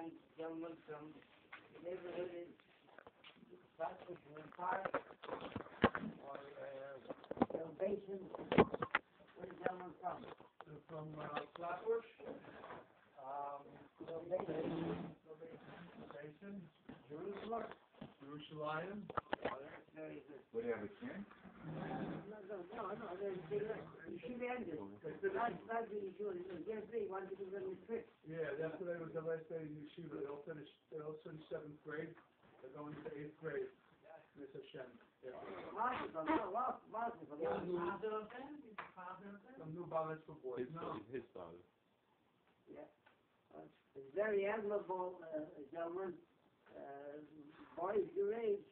young gentleman from the neighborhood in Park or Salvation. Where's the gentleman from? From Flatbush. Salvation. Jerusalem. That's very good. What do you have, a can? No. You should end it. That's the issue. Yesterday, one people got in trick. Yeah, yesterday was the last day in yeshiva. They all finished 7th grade. They're going to 8th grade. Miss Hashem. Yeah. Some new balance for boys. His father. Yeah. It's very admirable, gentlemen. Boys your age,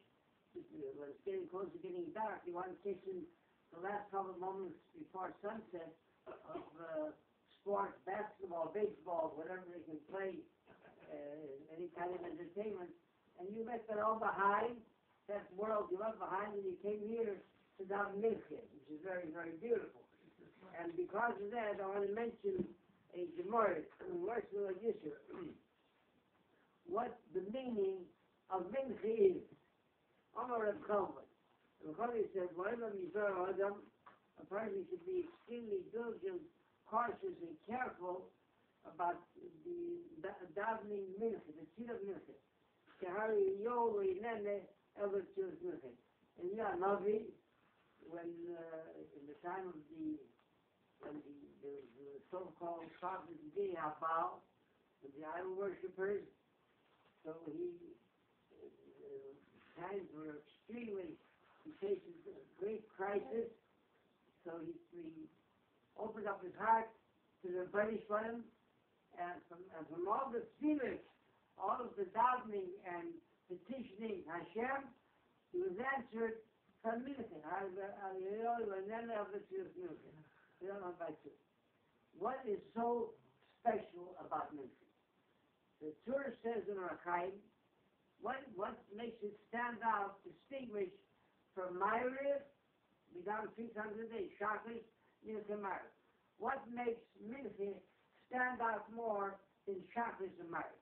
when it's getting close to getting dark, you want to catch in the last couple of moments before sunset of sports, basketball, baseball, whatever they can play, any kind of entertainment. And you left it all behind, that world you left behind, and you came here to Dav Milche, which is very, very beautiful. And because of that, I want to mention a Gemara, what the meaning of Mincha is. Amar Reb Chalmon. Reb Chalmon said, a person should be extremely diligent, cautious, and careful about the davening Mincha, the seed of Mincha. And Navi, when in the time of the so-called prophet Baal, the idol worshippers, so times were extremely, he faces a great crisis, so he opened up his heart to the Fishbain, and from all the tefillah, all of the davening and petitioning Hashem, he was answered from Mincha. What is so special about Mincha? The Torah says in Rachaim, what makes it stand out, distinguish from Ma'ariv, we down 600 days, Shachris, Mincha Ma'ariv. What makes Mincha stand out more than Shachris and Ma'ariv?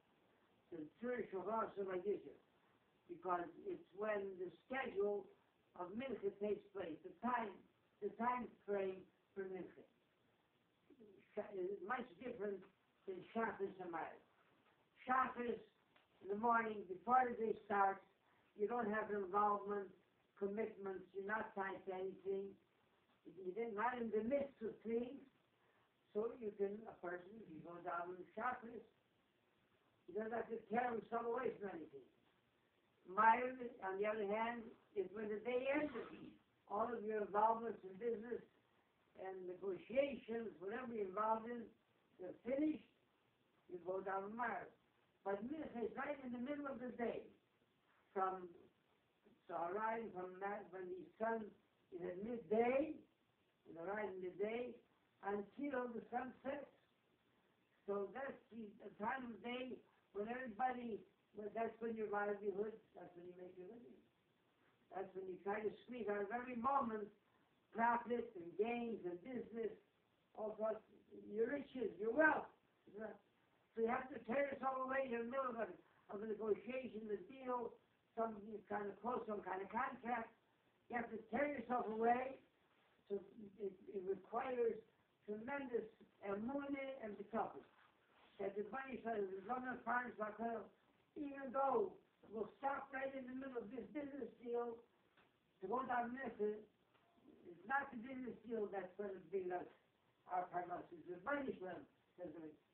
The Torah Shavah Shavah, because it's when the schedule of Mincha takes place, the time frame for Mincha. It's much different than Shachris and Ma'ariv. Shachris, in the morning, before the day starts, you don't have involvement, commitments, you're not tied to anything, you're not in the midst of things, so you can, a person, if you go down in Shachris, he doesn't have to tear himself away from anything. Ma'ariv, on the other hand, is when the day ends, all of your involvements in business and negotiations, whatever you're involved in, they're finished, you go down to Ma'ariv. But Mincha is right in the middle of the day, from Saharai, from that, when the sun is at midday, right in the day, until the sun sets. So that's the time of day when everybody, that's when your livelihood, that's when you make your living. That's when you try to squeeze out of every moment profit and gains and business, all sorts, your riches, your wealth. So you have to tear yourself away in the middle of a negotiation, the deal, some kind of close, some kind of contract. You have to tear yourself away. So it requires tremendous emunah and bitachon. That the Bani says, even though we'll stop right in the middle of this business deal to go down Mincha, it's not the business deal that's going to bring us our parnas. It's the Bani says.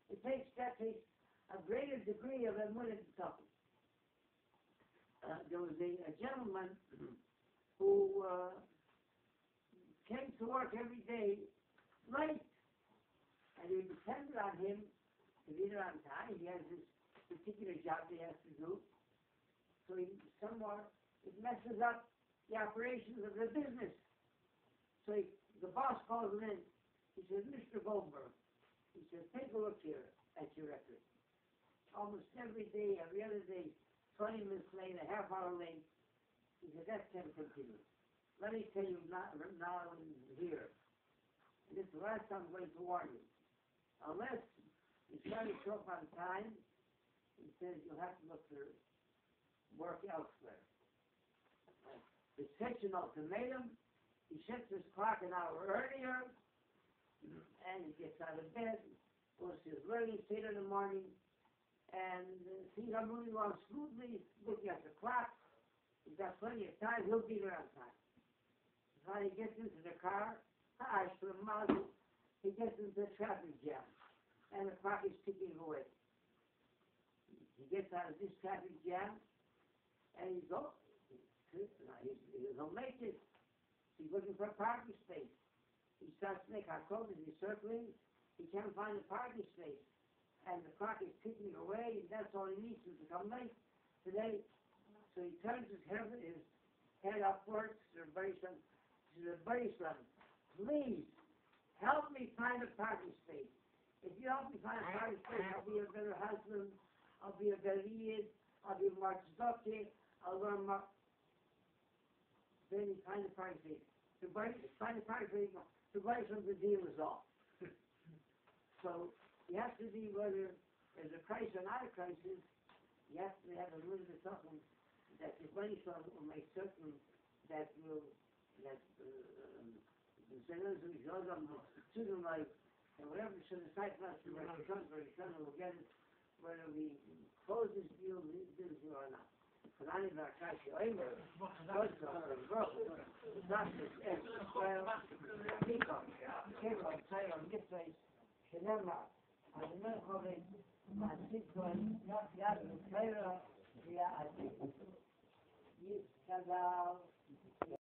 It takes a greater degree of emunah and bitachon. There was a gentleman who came to work every day late, and he depended on him to be there on time. He has this particular job he has to do, so somewhere it messes up the operations of the business. So the boss calls him in. He says, "Mr. Goldberg," he says, "take a look here at your record. Almost every day, every other day, 20 minutes late, a half hour late." He said, "That can't continue. Let me tell you now and here, and this is the last time I'm going to warn you. Unless you try to show up on time, He says you'll have to look for work elsewhere. It's such an ultimatum. He sets his clock an hour earlier, and he gets out of bed, goes to his learning theater in the morning, and things are moving along smoothly, looking at the clock. He's got plenty of time. He'll be there on time. When he gets into the car, he gets into the traffic jam, and the clock is ticking away. He gets out of this traffic jam, and he'll make it. He's looking for a parking space. He starts to make hakodas, he's circling. He can't find a parking space. And the clock is ticking away, and that's all he needs to become late today. So he turns his head upwards to the very son. To the very son, please help me find a parking space. If you help me find a parking space, I'll be a better husband. I'll be a better yid. I'll be more tzedakah. I'll learn more. Then he finds a parking space. To find a parking space, the very son, the deal is off. So you have to be whether there's a crisis or not a crisis. You have to have a little bit of something that the very son will make certain that the sinners who shows them to them like and whatever should decide for us to where the son will get it, whether we close this deal, leave this deal or not. But I need to try to anyway. God's son of the world. Not this Israel. People, Kevin, Taylor, Mitzvah, Shenema, and the men of it, my Sikon, Yad, Taylor, Yad, Yitzchak,